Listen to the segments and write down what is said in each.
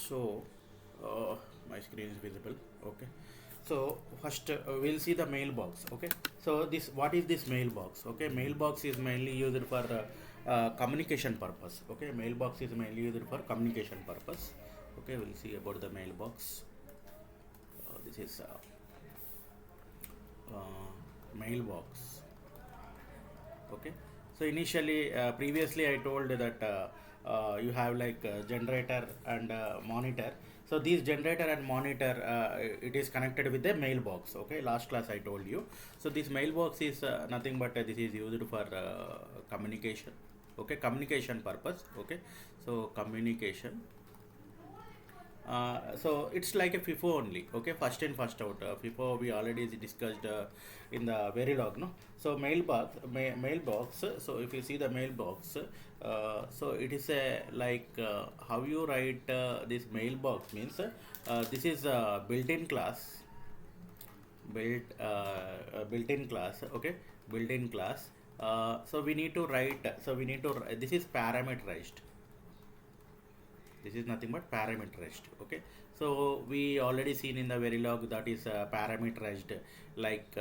So my screen is visible. Okay, so first we'll see the mailbox. Okay, so this, what is this mailbox? Okay, mailbox is mainly used for communication purpose. Okay, mailbox is mainly used for communication purpose. Okay, we'll see about the mailbox. This is mailbox. Okay, so initially previously I told that you have like generator and monitor. So this generator and monitor, it is connected with the mailbox. Okay, last class I told you. So this mailbox is nothing but this is used for communication. Okay, communication purpose. Okay, so communication. So it's like a FIFO only. Okay, first in first out. FIFO we already discussed in the Verilog, no. So mailbox. So if you see the mailbox, so it is a like how you write this mailbox means this is a built-in class, built-in class. Okay, built-in class. So we need to write. So we need to. This is parameterized. This is nothing but parameterized. Okay, so we already seen in the Verilog that is parameterized. Like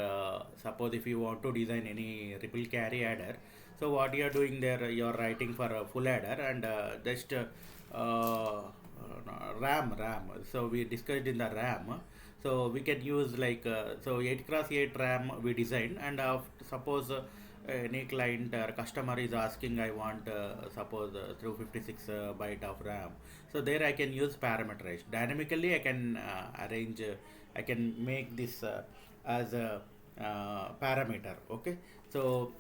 suppose if you want to design any ripple carry adder, so what you are doing there, you are writing for a full adder and just RAM. So we discussed in the RAM. So we can use like so 8x8 RAM we designed, and suppose any client or customer is asking, I want suppose 256 byte of RAM. So there I can use parameterized. Dynamically I can arrange, I can make this as a parameter. Okay, so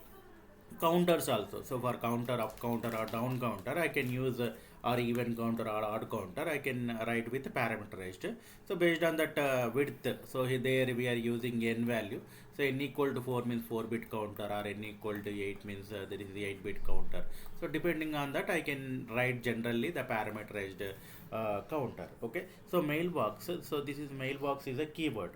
counters also. So for counter, up counter or down counter, I can use or even counter or odd counter, I can write with parameterized. So based on that width, so there we are using n value. So n equal to 4 means 4-bit counter, or n equal to 8 means there is the 8-bit counter. So depending on that, I can write generally the parameterized counter. Okay, so mailbox. So this is mailbox is a keyword.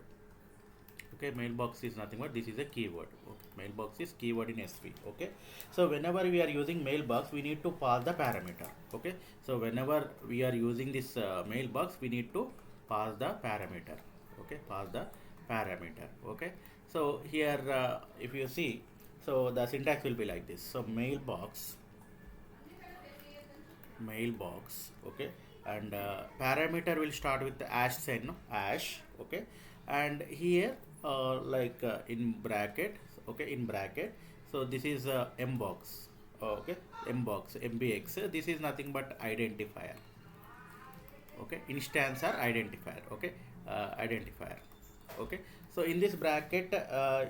Okay, mailbox is nothing but this is a keyword. Okay, mailbox is keyword in SV. Okay, so whenever we are using mailbox, we need to pass the parameter. Okay, so whenever we are using this mailbox, we need to pass the parameter. Okay, pass the parameter. Okay, so here if you see, so the syntax will be like this. So mailbox, okay, and parameter will start with the hash sign, no? Hash. Okay, and here like in bracket. Okay, in bracket, so this is mbox. Okay, mbox, mbx, this is nothing but identifier. Okay, instance or identifier. Okay, identifier. Okay, so in this bracket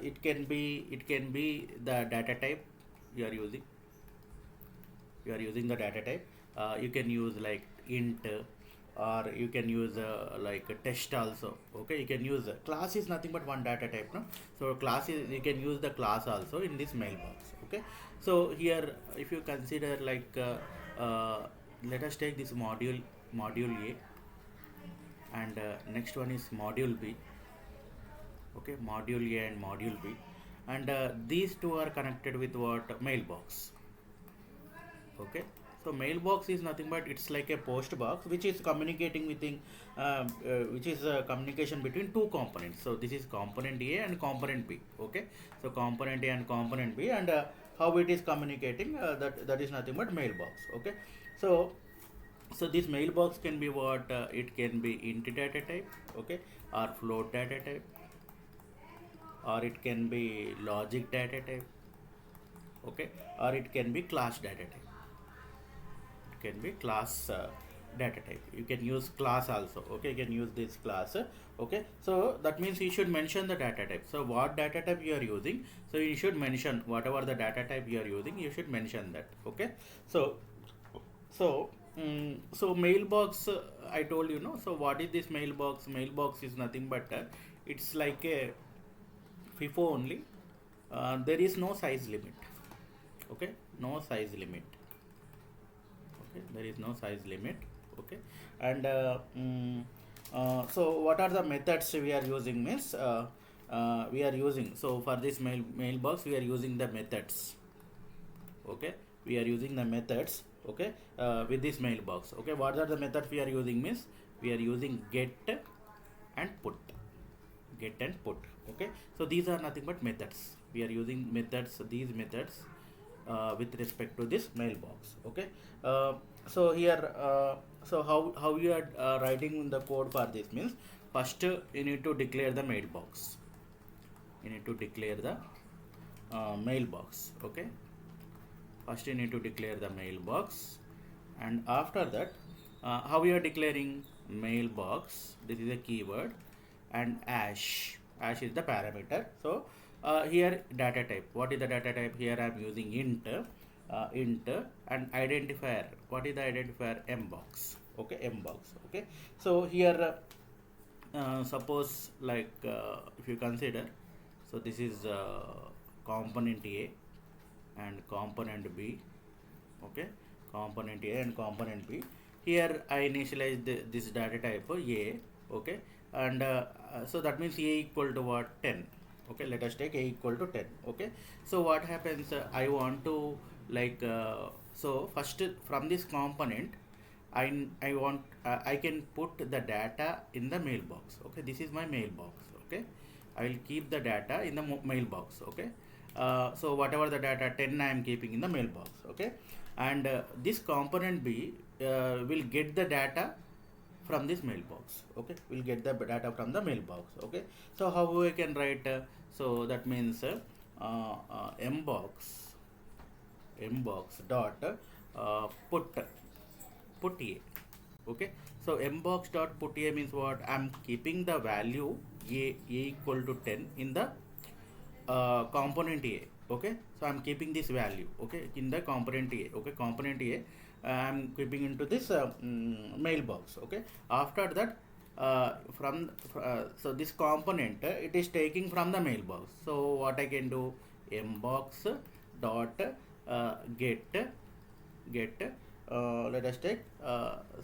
it can be the data type you are using. You are using the data type. You can use like int, or you can use like a test also. Okay, you can use class is nothing but one data type, no. So class is, you can use the class also in this mailbox. Okay, so here if you consider like let us take this module A, and next one is module B. Okay, module A and module B, and these two are connected with what? Mailbox. Okay, so mailbox is nothing but it's like a post box which is communicating within which is a communication between two components. So this is component A and component B. Okay, so component A and component B, and how it is communicating, that is nothing but mailbox. Okay, so this mailbox can be what? It can be int data type. Okay, or float data type, or it can be logic data type. Okay, or it can be class data type. Can be class data type. You can use class also. Okay, you can use this class. Okay, so that means you should mention the data type. So what data type you are using, so you should mention whatever the data type you are using, you should mention that. Okay, so so mailbox, I told you, no. So what is this mailbox? Mailbox is nothing but it's like a FIFO only. There is no size limit. Okay, no size limit. Okay, there is no size limit. Okay, and so what are the methods we are using means we are using, so for this mailbox we are using the methods. Okay, we are using the methods. okay, with this mailbox. Okay, what are the methods we are using means we are using get and put. Get and put. Okay, so these are nothing but methods. We are using methods, these methods with respect to this mailbox. Okay, so here so how you are writing the code for this means first you need to declare the mailbox. You need to declare the mailbox. Okay, first you need to declare the mailbox, and after that how you are declaring mailbox, this is a keyword, and ash is the parameter. So here data type, what is the data type? Here I am using int and identifier, what is the identifier? Mbox. Okay, mbox. Okay, so here suppose like if you consider, so this is component A and component B. Okay, component A and component B. Here I initialize this data type A. Okay, and so that means A equal to what? 10. Okay, let us take A equal to 10. Okay, so what happens? I want to like so first from this component I want I can put the data in the mailbox. Okay, this is my mailbox. Okay, I will keep the data in the mailbox. Okay, so whatever the data 10 I am keeping in the mailbox. Okay, and this component B will get the data from this mailbox. Okay, we'll get the data from the mailbox. Okay, so how we can write so that means mbox dot put A. Okay, so mbox dot put A means what? I'm keeping the value A equal to 10 in the component A. Okay, so I'm keeping this value, okay, in the component A. Okay, component A I'm keeping into this mailbox. Okay, after that so this component it is taking from the mailbox. So what I can do? Mbox dot get let us take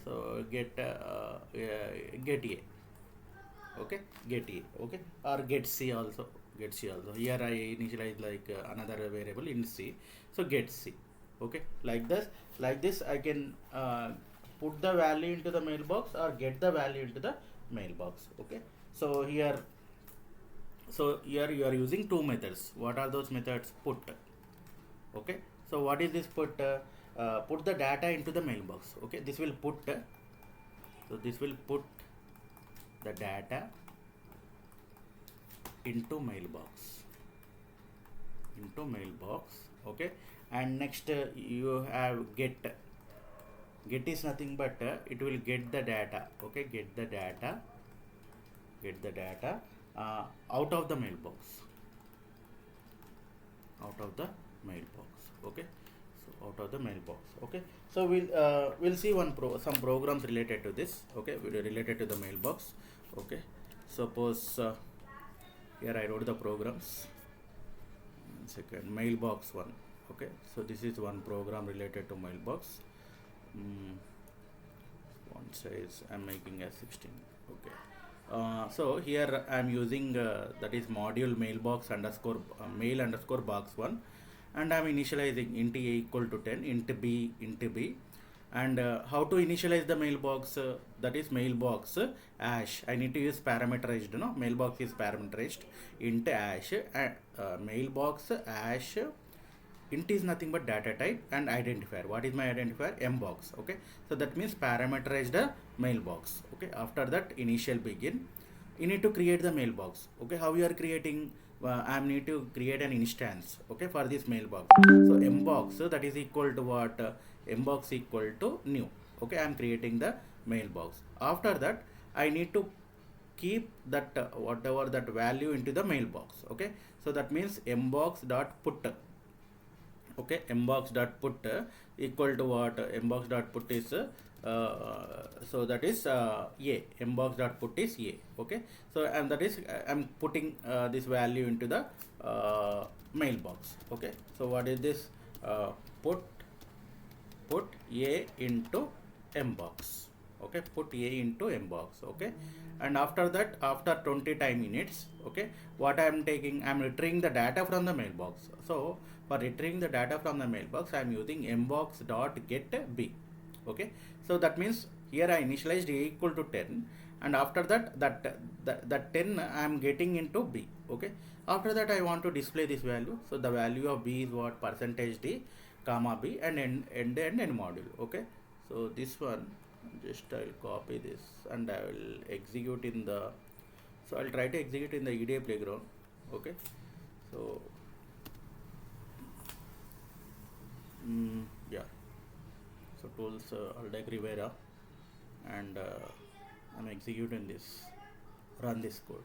so get A. Okay, get A. Okay, or get C also. Get C also. Here I initialize like another variable in C. So get C. Okay, like this I can put the value into the mailbox or get the value into the mailbox. Okay, so here you are using two methods. What are those methods? Put. Okay, so what is this put? Put the data into the mailbox. Okay, this will put so this will put the data into mailbox. Okay, and next you have get is nothing but it will get the data. Okay, get the data out of the mailbox. Okay, so out of the mailbox. Okay, so we'll see some programs related to this. Okay, related to the mailbox. Okay, suppose here I wrote the programs. Second, mailbox 1. Okay, so this is one program related to mailbox. Font size I'm making as 16. Okay, so here I'm using that is module mailbox underscore mail underscore box 1, and I'm initializing int A equal to 10, int B, and how to initialize the mailbox? That is mailbox ash. I need to use parameterized. No, mailbox is parameterized. Int ash mailbox ash. Int is nothing but data type and identifier. What is my identifier? Mbox. Okay, so that means parameterized mailbox. Okay, after that initial begin, you need to create the mailbox. Okay, how you are creating? I need to create an instance. Okay, for this mailbox. So mbox that is equal to what? Mbox equal to new. Okay, I am creating the mailbox. After that I need to keep that whatever that value into the mailbox. Okay, so that means mbox dot put. Okay, mbox dot put equal to what? Mbox dot put is so that is A. Mbox dot put is A. Okay, so and that is I'm putting this value into the mailbox. Okay, so what is this? Put A into mbox. okay, put A into mbox, okay, and after that, after 20 time minutes, okay, what I am taking, I am retrieving the data from the mailbox. So for retrieving the data from the mailbox, I am using mbox dot get B, okay. So that means here I initialized A equal to 10, and after that, that 10 I am getting into B, okay. After that, I want to display this value. So the value of B is what, percentage D comma B, and end module, okay. So this one, just I'll copy this and I will execute in the, so I'll try to execute in the EDA playground, okay. So yeah, so tools Aldeck Rivera, and I'm executing this, run this code.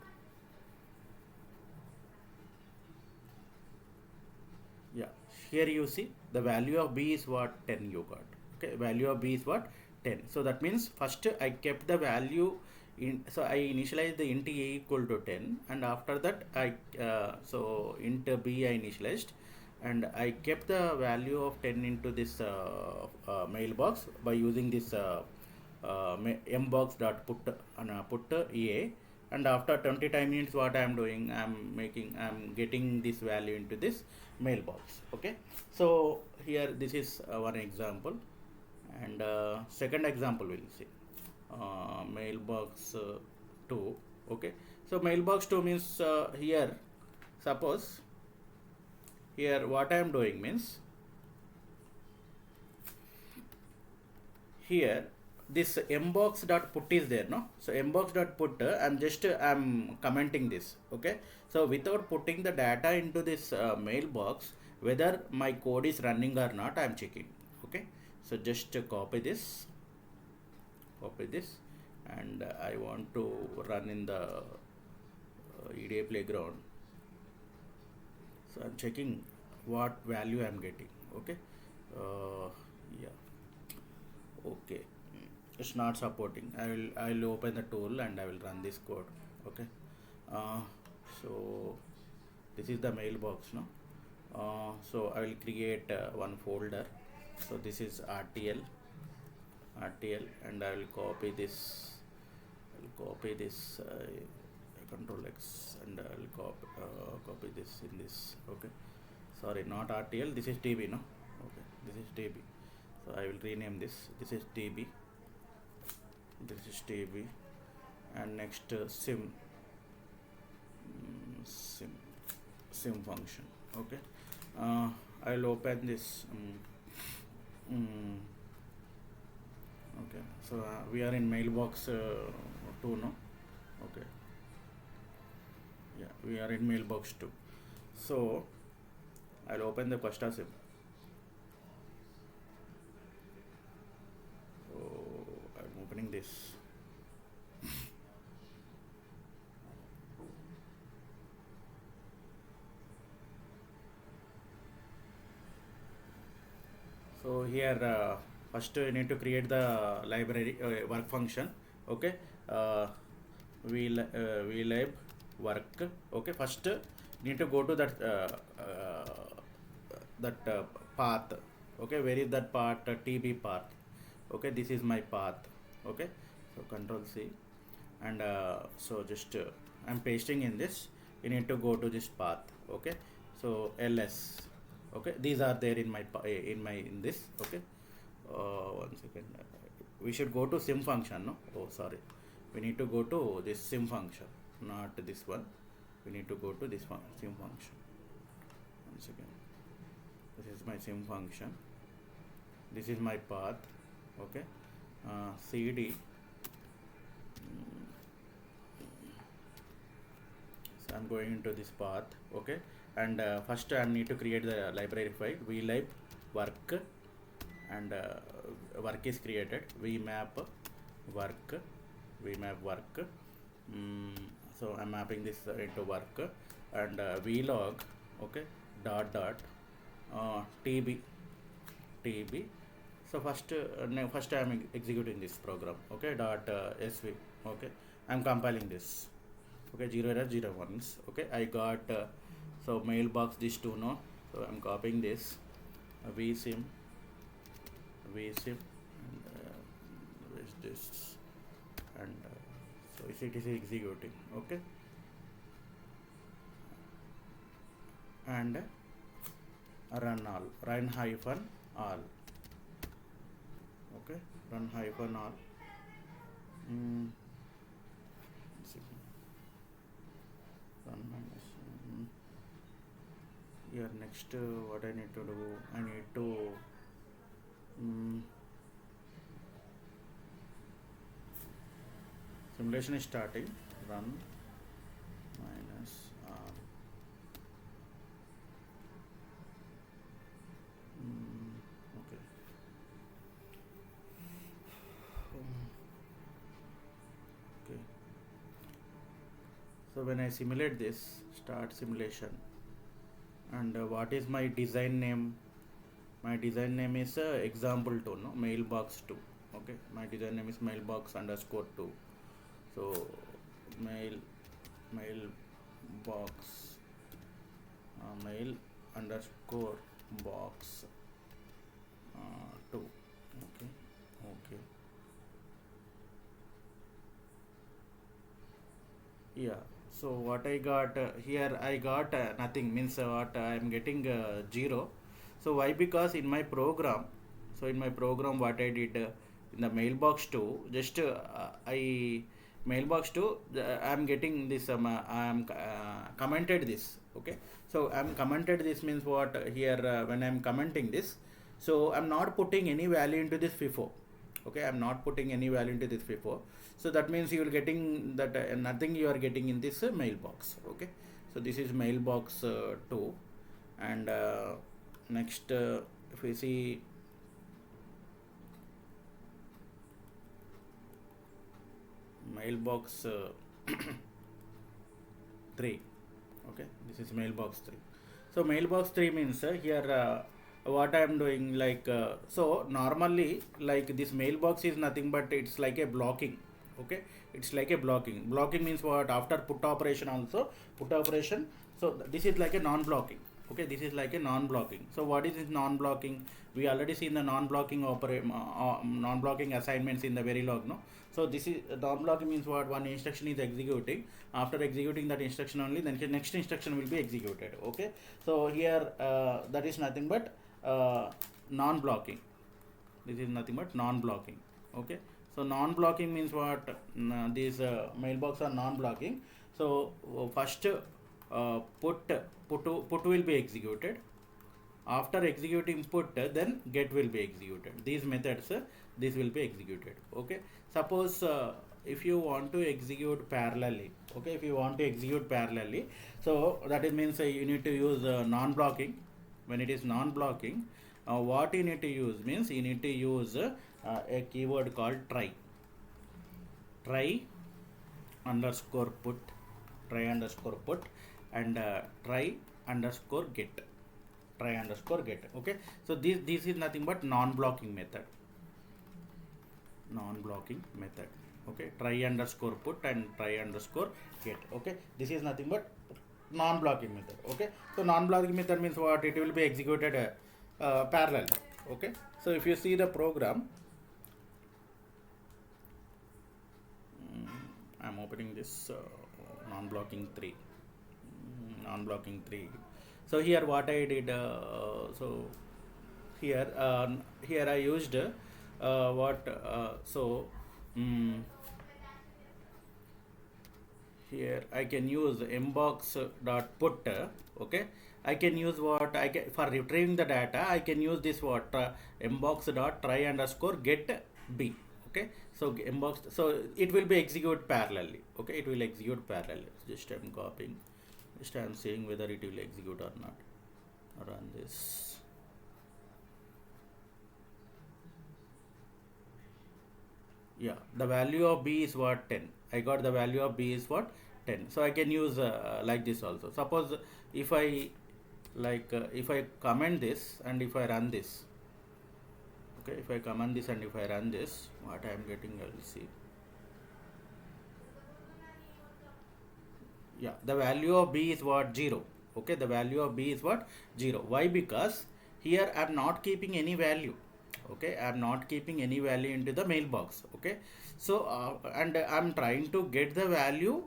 Yeah, here you see the value of B is what, 10 you got, okay. Value of B is what, 10. So that means first I kept the value in, so I initialized the int A equal to 10, and after that I so int B I initialized, and I kept the value of 10 into this mailbox by using this mbox dot put EA, and after 20 time minutes, what I am doing, I'm getting this value into this mailbox, okay. So here this is one example, and second example we'll see mailbox 2, okay. So mailbox 2 means here, suppose here what I am doing means, here this mbox dot put is there, no. So mbox dot put, I'm commenting this, okay. So without putting the data into this mailbox, whether my code is running or not, I'm checking, okay. So just copy this, and I want to run in the EDA playground. So I'm checking what value I'm getting, okay. Yeah, okay, it's not supporting. I'll open the tool and I will run this code, okay. So this is the mailbox, no. So I will create one folder. So this is RTL, and I will copy this, Control X, and I will copy this in this, okay. Sorry, not RTL, this is TB, no, okay, this is TB. So I will rename this, this is TB, and next sim function, okay. I'll open this, okay. So we are in mailbox 2, no, okay. Yeah, we are in mailbox 2. So I'll open the Costa sim. So I'm opening this. So here first you need to create the library work function, okay. VLab work, okay. First need to go to that path, okay. Where is that path? TB path, okay. This is my path, okay. So Control C, and so just I'm pasting in this. You need to go to this path, okay. So ls, okay. These are there in my in this, okay. 1 second, we should go to sim function, no. Oh sorry, we need to go to this sim function, not this one. We need to go to this one, sim function. 1 second, this is my sim function, this is my path, okay. CD, so I'm going into this path, okay. And first I need to create the library file, VLab work, and work is created, vmap work, so I'm mapping this into work, and vlog, okay, dot tb. So first I'm executing this program, okay, dot sv, okay. I'm compiling this, okay. 0 error 0 ones, okay. I got so mailbox this 2, no. So I'm copying this vsim, and is this, and so it is executing. Okay, and run hyphen all. Okay, run hyphen all. Run minus. Here next, what I need to do, I need to simulation is starting. Run minus r. Okay. Okay. So when I simulate this, start simulation, and what is my design name? My design name is example2, no, mailbox 2. Okay, my design name is mailbox underscore 2. So mailbox mail underscore box 2. Okay, okay. Yeah, so what I got here, I got nothing, means what I am getting 0. So why? Because in my program, what I did in the mailbox 2, just I mailbox 2, I am getting this, I am commented this. Okay, so I am commented this means what here, when I am commenting this, so I am not putting any value into this FIFO. Okay, I am not putting any value into this FIFO. So that means you will getting that nothing you are getting in this mailbox. Okay, so this is mailbox 2, and next, if we see mailbox 3. Okay, this is mailbox 3. So mailbox 3 means here what I am doing, like so normally, like this mailbox is nothing but it's like a blocking. Okay, it's like a blocking means what? After put operation also, so this is like a non-blocking. Okay, this is like a non-blocking. So what is this non-blocking? We already seen the non-blocking non-blocking assignments in the Verilog, no? So this is non-blocking means what? One instruction is executing. After executing that instruction only, then the next instruction will be executed. Okay, so here that is nothing but non-blocking. This is nothing but non-blocking. Okay, so non-blocking means what? These mailbox are non-blocking. So first put will be executed. After executing put, then get will be executed. These methods, this will be executed. Okay, suppose if you want to execute parallelly, okay, if you want to execute parallelly, so that it means you need to use non-blocking. When it is non-blocking, what you need to use means you need to use a keyword called try underscore put, and try underscore get. Okay, so this is nothing but non-blocking method. Okay, try underscore put and try underscore get. Okay, this is nothing but non-blocking method. Okay, so non-blocking method means what? It will be executed parallel. Okay, so if you see the program, I'm opening this non-blocking 3. So here what I did, so here I used here I can use mbox.put. Okay, I can use what I can for retrieving the data. I can use this what mbox.try underscore get b. Okay, so mbox, so it will be execute parallelly. Okay, it will execute parallelly. Just I'm copying. Just I'm seeing whether it will execute or not. Run this. Yeah, the value of b is what? 10. I got the value of b is what? 10. So I can use like this also. Suppose if I if I comment this and if I run this. Okay, if I comment this and if I run this, what I am getting, I will see. Yeah, the value of b is what? 0. Okay, the value of b is what? 0. Why? Because here I am not keeping any value. Okay, I'm not keeping any value into the mailbox. Okay, so and I'm trying to get the value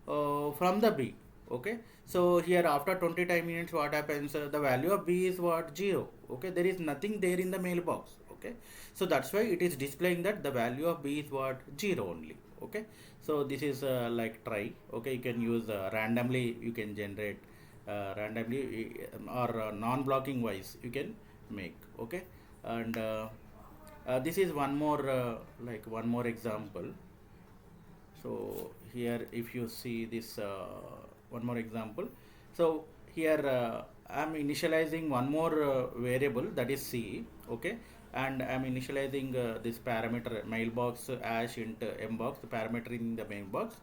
from the B. Okay, so here after 25 minutes what happens, the value of B is what, 0. Okay, there is nothing there in the mailbox. Okay, so that's why it is displaying that the value of B is what, 0 only. Okay, so this is like try. Okay, you can use randomly, you can generate randomly or non-blocking wise you can make. Okay, and this is one more like one more example. So here if you see this one more example, so here I'm initializing one more variable, that is C. Okay, and I'm initializing this parameter mailbox ash int mbox, the parameter in the mailbox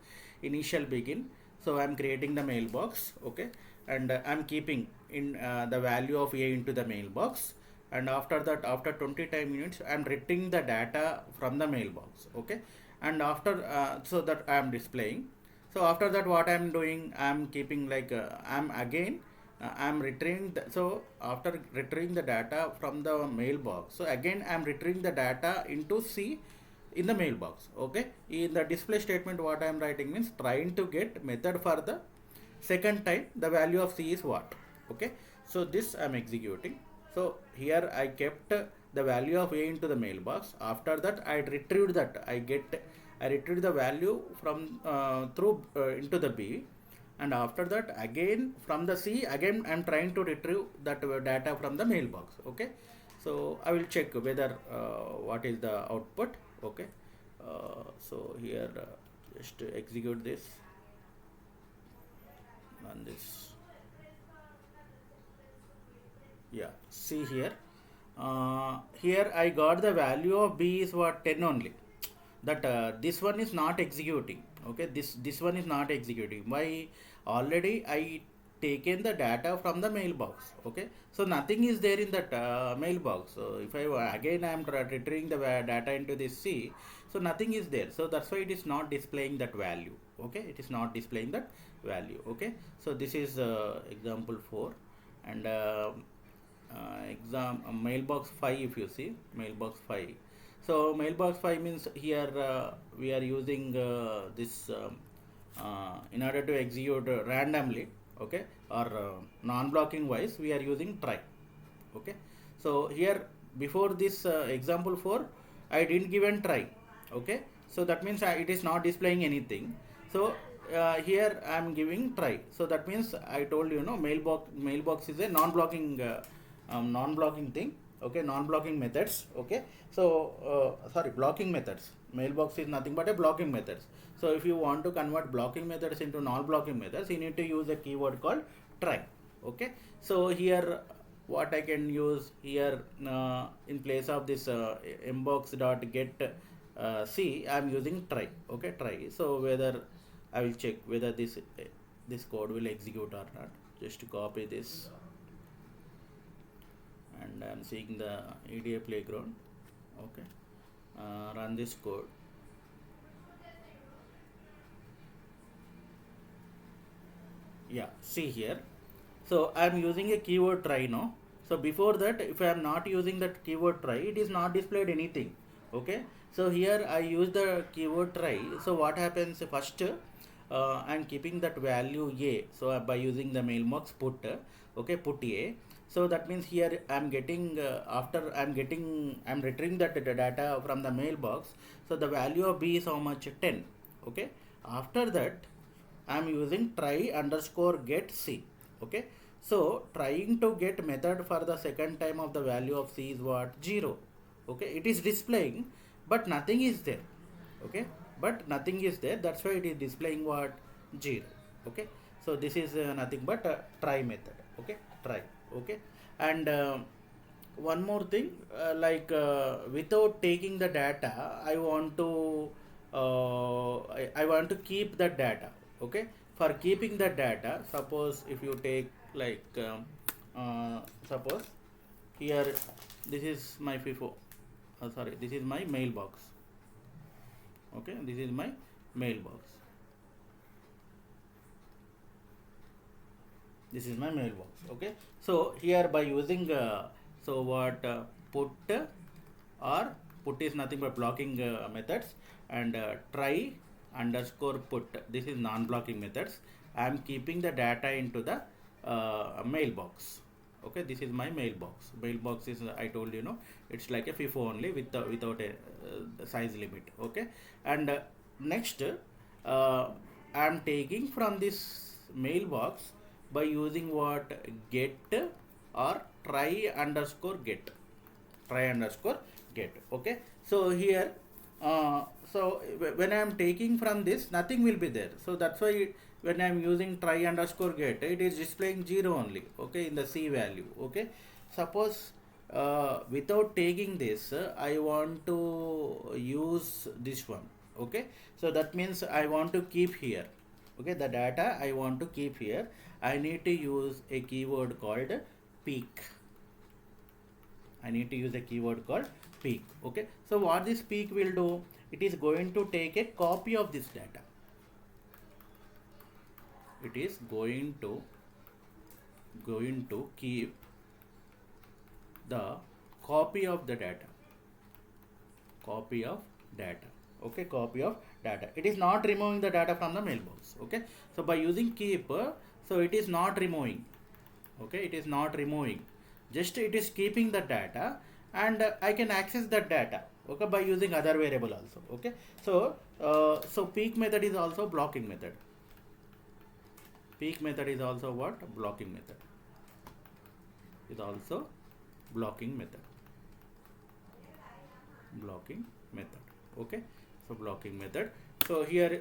initial begin. So I'm creating the mailbox. Okay, and I'm keeping in the value of A into the mailbox, and after that after 25 minutes I'm retrieving the data from the mailbox. Okay, and after so that I am displaying. So after that what I am doing, I am keeping like I'm again I am retrieving so after retrieving the data from the mailbox, so again I am retrieving the data into C in the mailbox. Okay, in the display statement what I am writing means trying to get method for the second time the value of C is what. Okay, so this I am executing. So here I kept the value of A into the mailbox. After that I retrieved that, I retrieved the value from through into the B, and after that again from the C again I am trying to retrieve that data from the mailbox. Okay, so I will check whether what is the output. Okay, so here just execute this on this. Yeah, see here here I got the value of B is what, 10 only. That this one is not executing. Okay, this one is not executing. Why? Already I taken the data from the mailbox. Okay, so nothing is there in that mailbox. So if I again I am retrieving the data into this C, so nothing is there. So that's why it is not displaying that value. Okay, it is not displaying that value. Okay, so this is example 4, and mailbox 5. If you see mailbox 5, so mailbox 5 means here we are using this in order to execute randomly. Okay, or non-blocking wise we are using try. Okay, so here before this example 4 I didn't give and try. Okay, so that means it is not displaying anything. So here I am giving try. So that means I told you, no, mailbox is a non-blocking thing. Okay, non-blocking methods. Okay, so sorry, blocking methods. Mailbox is nothing but a blocking methods. So if you want to convert blocking methods into non-blocking methods, you need to use a keyword called try. Okay, so here what I can use here in place of this mbox dot get C, I am using try. Okay, try. So whether I will check whether this code will execute or not. Just copy this, and I am seeing the EDA playground. Okay, run this code. Yeah, see here. So I am using a keyword try now. So before that, if I am not using that keyword try, it is not displayed anything. Okay, so here I use the keyword try. So what happens first? I am keeping that value A. So by using the mailbox put, okay, put A. So that means here I am getting after I am retrieving that data from the mailbox. So the value of B is how much? 10. Okay, after that I am using try underscore get C. Okay, so trying to get method for the second time of the value of C is what? 0. Okay, it is displaying but nothing is there. Okay, but nothing is there, that's why it is displaying what? 0. Okay, so this is nothing but a try method. Okay, try. Okay, and one more thing, without taking the data, I want to I want to keep the data. Okay, for keeping the data, suppose if you take like suppose here this is my FIFO, sorry, this is my mailbox. Okay, this is my mailbox. This is my mailbox. Okay, so here by using so what put or put is nothing but blocking methods, and try underscore put, this is non-blocking methods. I am keeping the data into the mailbox. Okay, this is my mailbox. Mailbox is, I told you know, it's like a FIFO only with without a size limit. Okay, and next I am taking from this mailbox by using what, get or try underscore get, try underscore get. Okay, so here when I am taking from this, nothing will be there, so that's why when I am using try underscore get, it is displaying 0 only. Okay, in the C value. Okay, suppose without taking this, I want to use this one. Okay, so that means I want to keep here. Okay, the data I want to keep here, I need to use a keyword called peak. I need to use a keyword called peak. Okay, so what this peak will do, it is going to take a copy of this data. It is going to keep the copy of the data. Copy of data. Okay, copy of data. It is not removing the data from the mailbox. Okay, so by using keep, so it is not removing. Okay, it is not removing, just it is keeping the data, and I can access that data. Okay, by using other variable also. Okay, so so peak method is also blocking method. Peak method is also what? Blocking method. Is also blocking method. Blocking method. Okay, so blocking method. So here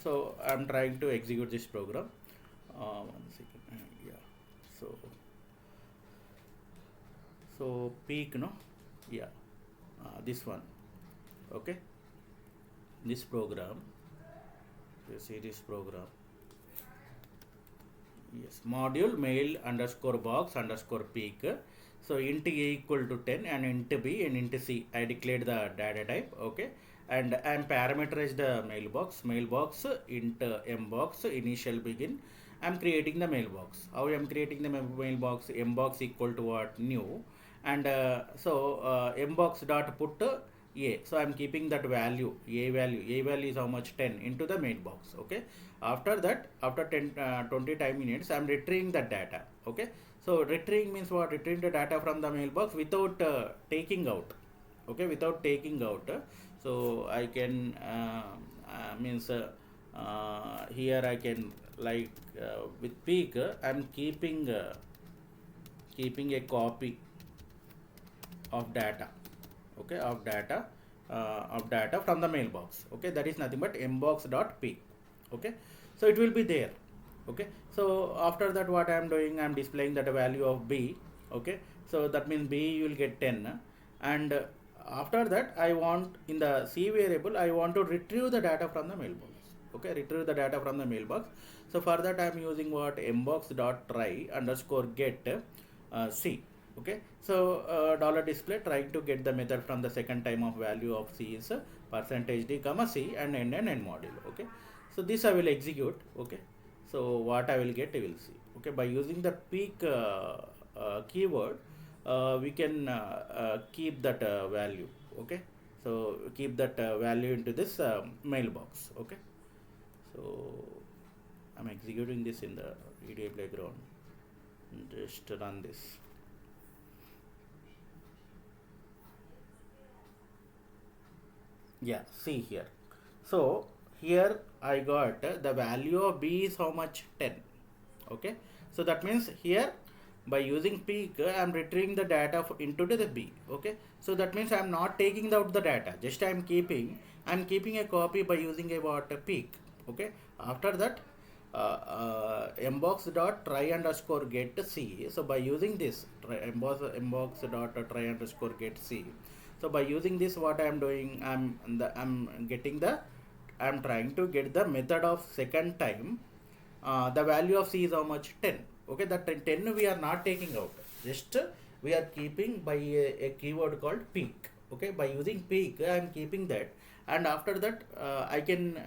so I'm trying to execute this program. 1 second. Yeah, so peak, no, yeah, this one. Okay, this program, you see this program, yes, module mail underscore box underscore peak. So int a equal to 10 and int b and int c, I declared the data type. Okay, and I am parameterized the mailbox int mbox initial begin. I am creating the mailbox. How I am creating the mailbox? Mbox equal to what? New, and mbox dot put a. So I am keeping that value, a value is how much? 10 into the mailbox. Okay, after that, after 20 minutes, I am retrieving that data. Okay, so retrieving means what? Retrieving the data from the mailbox without taking out. Okay, without taking out. So I can means here I can, like with peak, I'm keeping a copy of data. Okay, of data from the mailbox. Okay, that is nothing but mbox dot peak. Okay, so it will be there. Okay, so after that, what I am doing, I am displaying that value of b. Okay, so that means b you will get 10, and after that I want, in the C variable, I want to retrieve the data from the mailbox. Okay, retrieve the data from the mailbox. So for that I am using what? Mbox dot try underscore get c. Okay, so dollar display trying to get the method from the second time of value of c is percentage d comma c and end module. Okay, so this I will execute. Okay, so what I will get, I will see. Okay, by using the peak keyword, we can keep that value. Okay, so keep that value into this mailbox. Okay, so I'm executing this in the EDA playground. Just run this. Yeah, see here. So here I got the value of b is how much? 10. Okay, so that means here by using peak, I am retrieving the data into the b. Okay, so that means I am not taking out the data, just I am keeping a copy by using a what? A peak. Okay, after that mbox dot try underscore get c. So by using this mbox dot try underscore get c, so by using this, what I am doing, I'm trying to get the method of second time. The value of c is how much? 10. Okay, that 10 we are not taking out, just we are keeping by a keyword called peak. Okay, by using peak, I am keeping that, and after that I can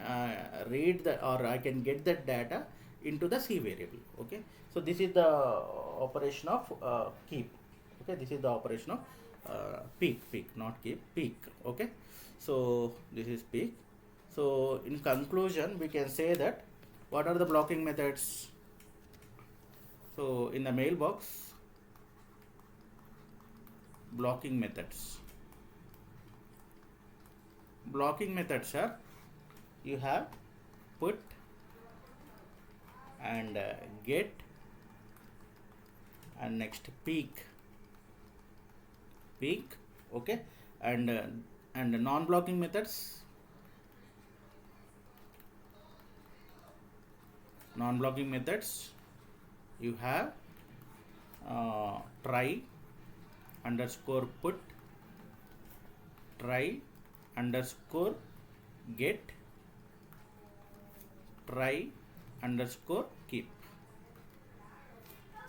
read the, or I can get that data into the C variable. Okay, so this is the operation of keep. Okay, this is the operation of peak, not keep, peak. Okay, so this is peak. So in conclusion, we can say that what are the blocking methods? So in the mailbox, blocking methods are, you have put and get, and next peak. Okay, and non-blocking methods, you have try underscore put, try underscore get, try underscore keep,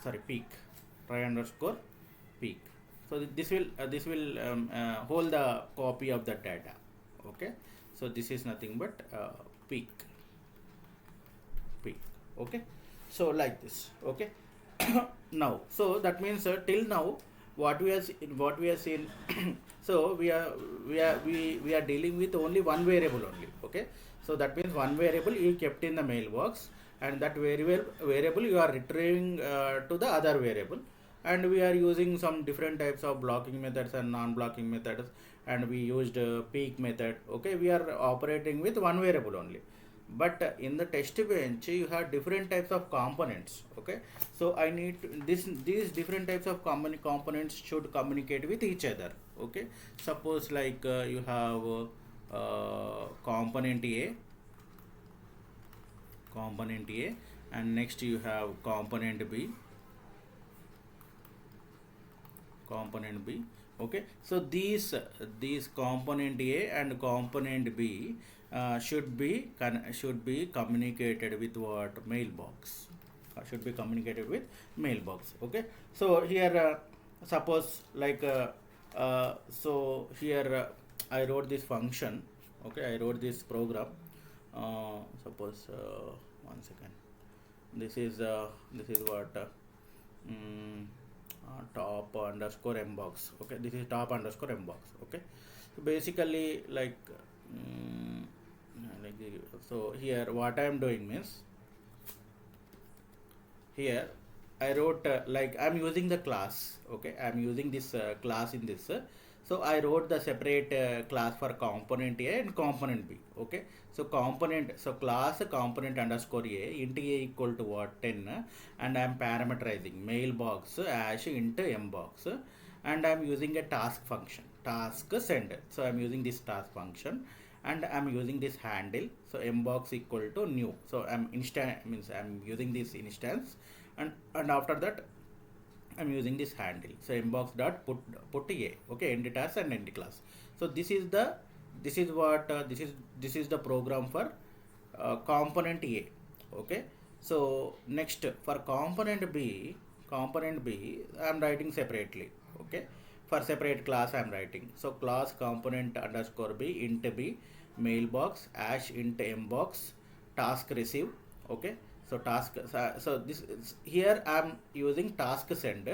sorry, peak, try underscore peak. So this will hold the copy of the data. Okay, so this is nothing but peak. Okay, so like this. Okay, now, so that means till now what we are seen so we are dealing with only one variable only. Okay, so that means one variable you kept in the mailbox, and that variable you are retrieving to the other variable, and we are using some different types of blocking methods and non-blocking methods, and we used peak method. Okay, we are operating with one variable only, but in the test bench you have different types of components. Okay, so I need these different types of components should communicate with each other. Okay, suppose like you have component A, and next you have component B. Okay, so these component A and component B should be communicated with what? Mailbox. Should be communicated with mailbox. Okay, so here suppose like so here I wrote this function. Okay, I wrote this program. Suppose one second. This is what top underscore mbox. Okay, this is top underscore mbox. Okay, so basically like so here what I am doing means, here I wrote like I'm using the class. Okay, I'm using this class in this. So I wrote the separate class for component A and component B. Okay, so class component underscore A, int A equal to what? 10, and I'm parameterizing mailbox as int mbox, and I'm using a task function, task send. So I'm using this task function, and I'm using this handle. So mbox equal to new. So I'm using this instance, and after that I'm using this handle. So mbox dot put A. Okay, end task and end class. So this is the program for component A. Okay, so next for component B I'm writing separately. Okay, for separate class I'm writing. So class component underscore B int B mailbox as int mbox task receive. Okay, so task, so this is, here I'm using task send,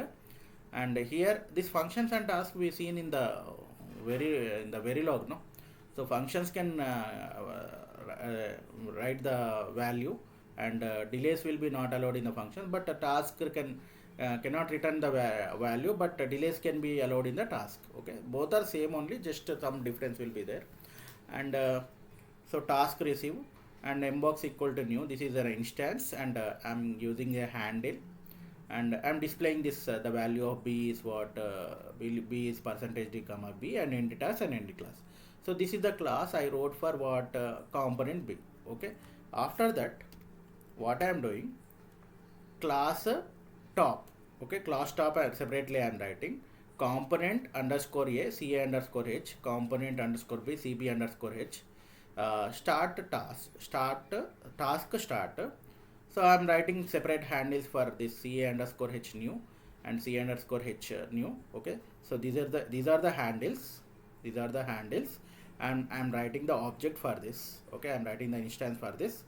and here these functions and tasks we seen in the Verilog, no? So functions can write the value, and delays will be not allowed in the function, but a task cannot return the value, but delays can be allowed in the task. Okay, both are same only, just some difference will be there. And so task receive and mbox equal to new, this is an instance, and I'm using a handle, and I'm displaying this the value of B is what? B is percentage d comma B, and end task and end class. So this is the class I wrote for what? Component B. Okay, after that what I am doing, class top. Okay, class top separately I am writing component underscore A CA underscore H, component underscore B CB underscore H, start task start. So I am writing separate handles for this CA underscore H new and CA underscore H new. Okay, so these are the handles, and I'm writing the object for this. Okay, I'm writing the instance for this,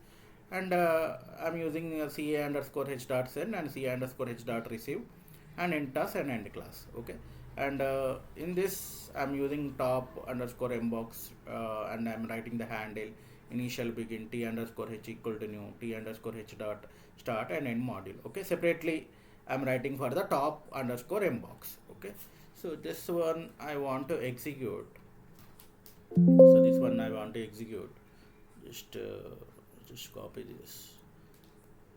and I'm using CA underscore H dot send and CA underscore H dot receive, and end task and end class. Okay, and in this I'm using top underscore mbox, and I'm writing the handle initial begin t underscore h equal to new t underscore h dot start and end module. Okay, separately I'm writing for the top underscore mbox. Okay, so this one I want to execute. So this one I want to execute. Just copy this.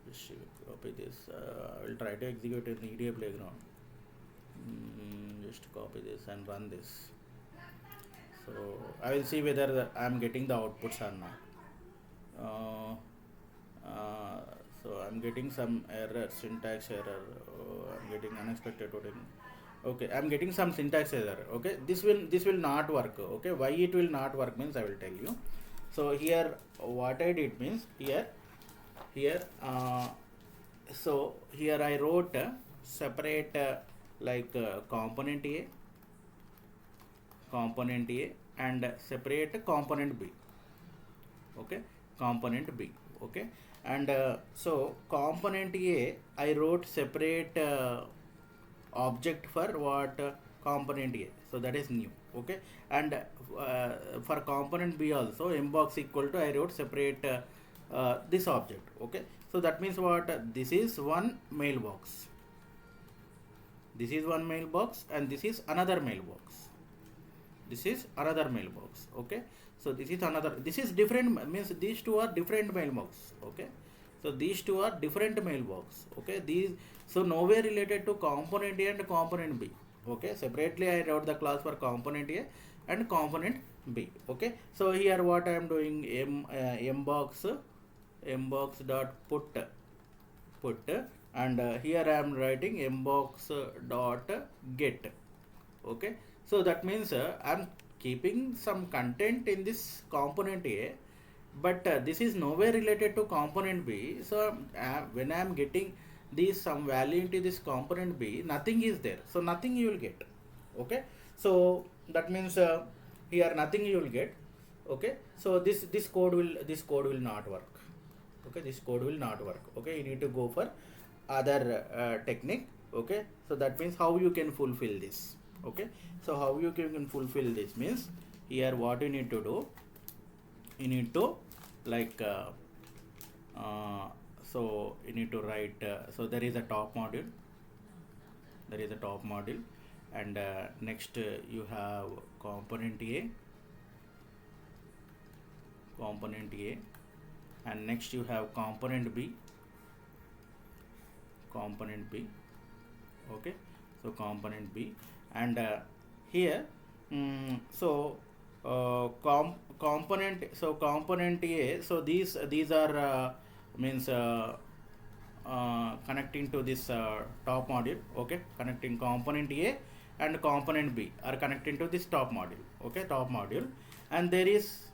Just copy this. I will try to execute in EDA playground. Just copy this and run this. So I will see whether I am getting the outputs or not. So I'm getting some error, syntax error. I'm getting unexpected coding. Okay, I'm getting some syntax error. Okay, this will not work. Okay, why it will not work means I will tell you. So here what I did means here so here I wrote separate component A and separate component B. Okay, component B. Okay, and so component A I wrote separate object for what component A, so that is new. Okay, and for component B also mbox equal to I wrote separate this object. Okay, so that means what, this is one mailbox, this is one mailbox, and this is another mailbox, this is another mailbox. Okay, so this is another, this is different, means these two are different mailbox. Okay, so these two are different mailbox. Okay, these, so nowhere related to component A and component B. Okay, separately I wrote the class for component A and component B. Okay, so here what I am doing, mbox dot put, and here I am writing mbox dot get. Okay, so that means I am keeping some content in this component A, but this is nowhere related to component B. So when I am getting this some value into this component B, nothing is there, so nothing you will get. Okay, so that means here nothing you will get. Okay, so this code will not work. Okay, this code will not work. Okay, you need to go for other technique. Okay, so that means how you can fulfill this. Okay, so how you can fulfill this means, here what you need to do, you need to so you need to write so there is a top module, and next you have component A, and next you have component B. Okay, so component B, and here so component A, so these are means connecting to this top module. Okay, connecting component A and component B are connecting to this top module. Okay, top module, and there is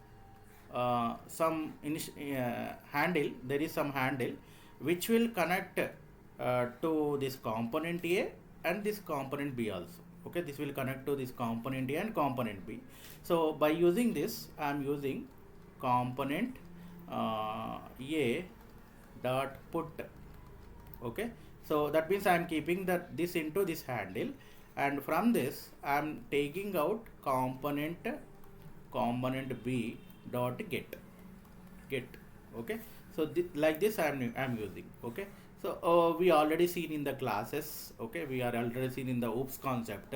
some handle, there is some handle which will connect to this component A and this component B also. Okay, this will connect to this component A and component B. So by using this, I am using component A dot put. Okay, so that means I am keeping this into this handle, and from this I am taking out component B dot get. Okay, so like this I am using. Okay, so we already seen in the classes. Okay, we are already seen in the OOPS concept.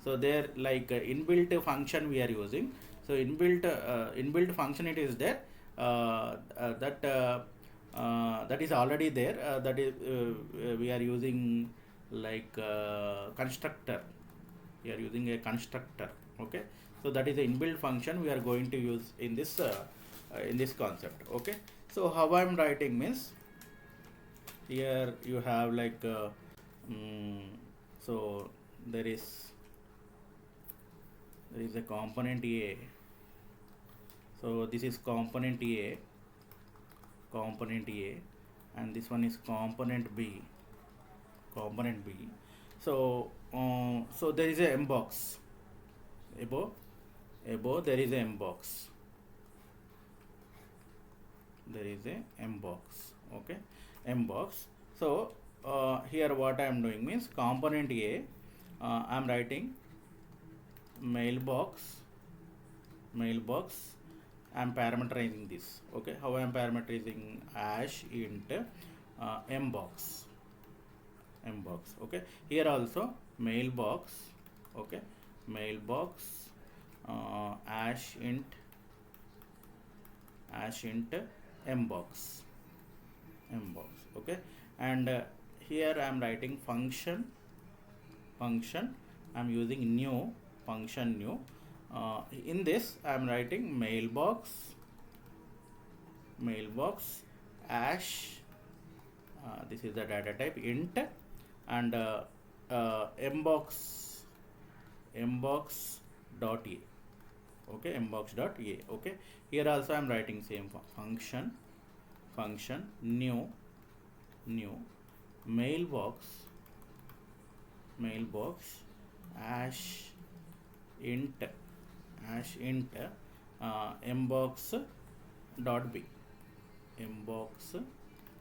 So there inbuilt function we are using. So inbuilt function it is there, that is already there, that is we are using constructor. We are using a constructor. Okay, so that is the inbuilt function we are going to use in this concept. Okay, so how I am writing means, here you have so there is a component A. So this is component A, and this one is component B. So so there is a mbox above there is a mbox. Okay, mbox. So here what I am doing means component A, I am writing mailbox, I'm parameterizing this. Okay, how I'm parameterizing hash int mbox, okay. Here also mailbox, okay, mailbox hash int mbox, okay. And here I'm writing function, I'm using new function new. In this I'm writing mailbox hash, this is the data type int, and mbox dot a, okay, mbox dot a, okay. Here also I'm writing same function new mailbox hash int mbox dot b, okay, mbox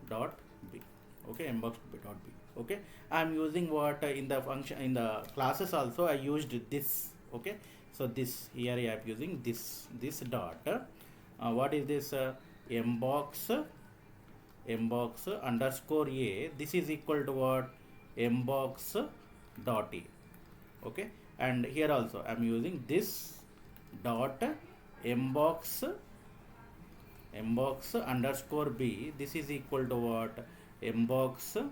dot b, okay. I'm using what in the function, in the classes also I used this, okay. So this here I am using this dot, what is this, mbox underscore a, this is equal to what, mbox dot a, okay. And here also I am using this dot mbox underscore b, this is equal to what, mbox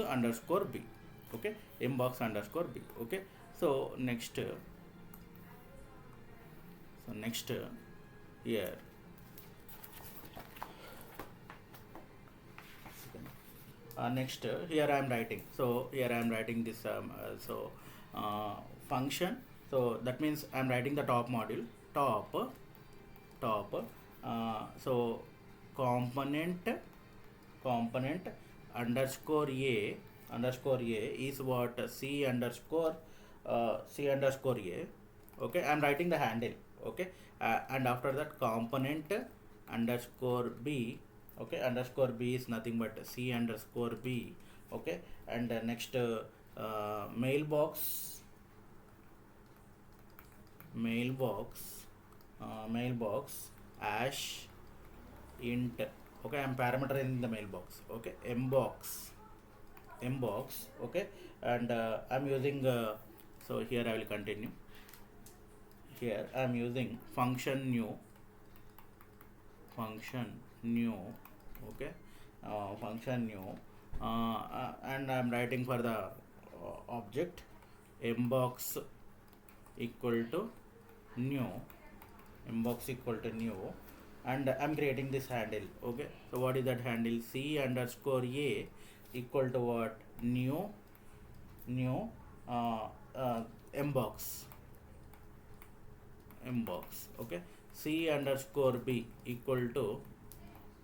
underscore b, okay, mbox underscore b, okay. So next here next here I am writing, so here I am writing this function. So that means I am writing the top module, top so component underscore a is what, c underscore a, okay. I am writing the handle, okay. And after that component underscore b, okay, underscore b is nothing but c underscore b, okay. And next mailbox hash int, okay. I'm parameterizing the mailbox, okay, mbox, okay. And I'm using so here I will continue. Here I'm using function new, okay, function new, and I'm writing for the object mbox equal to new, and I'm creating this handle, okay. So what is that handle, c underscore a equal to what, new mbox, okay. C underscore b equal to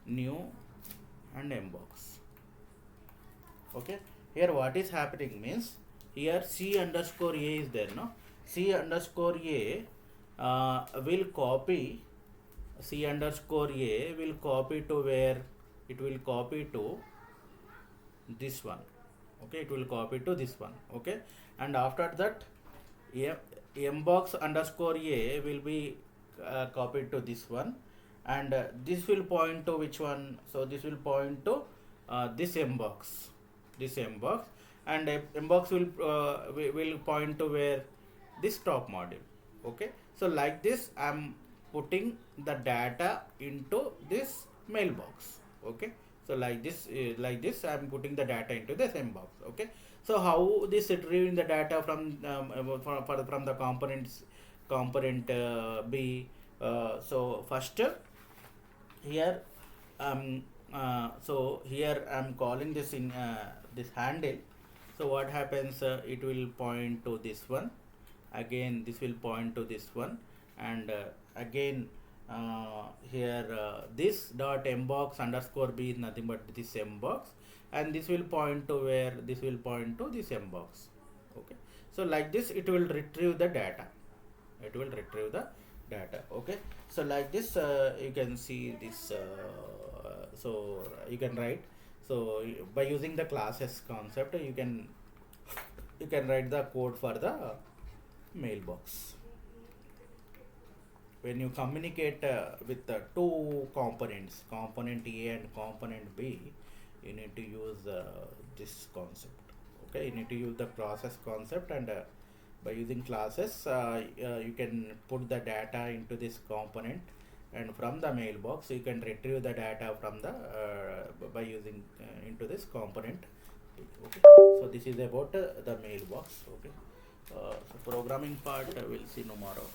new and mbox, okay. Here what is happening means, here c underscore a is there, no, c underscore a will copy, c underscore a will copy to where, it will copy to this one, okay, it will copy to this one, okay. And after that mbox underscore a will be copied to this one, and this will point to which one, so this will point to this mbox, and mbox will point to where, this top module, okay. So like this I'm putting the data into this mailbox, okay. So like this I'm putting the data into this mbox, okay. So how this retrieving the data from from the component b, so first here so here I'm calling this in this handle. So what happens, it will point to this one, again this will point to this one, and again here this dot mbox underscore b is nothing but this mbox, and this will point to where, this will point to this mbox, okay. So like this it will retrieve the data, okay. So like this you can see this, so you can write, so by using the classes concept you can write the code for the mailbox. When you communicate with two components, component A and component B, you need to use this concept. Okay, you need to use the process concept, and by using classes you can put the data into this component, and from the mailbox you can retrieve the data from the by using into this component. Okay, so this is about the mailbox. Okay, so programming part we'll see tomorrow.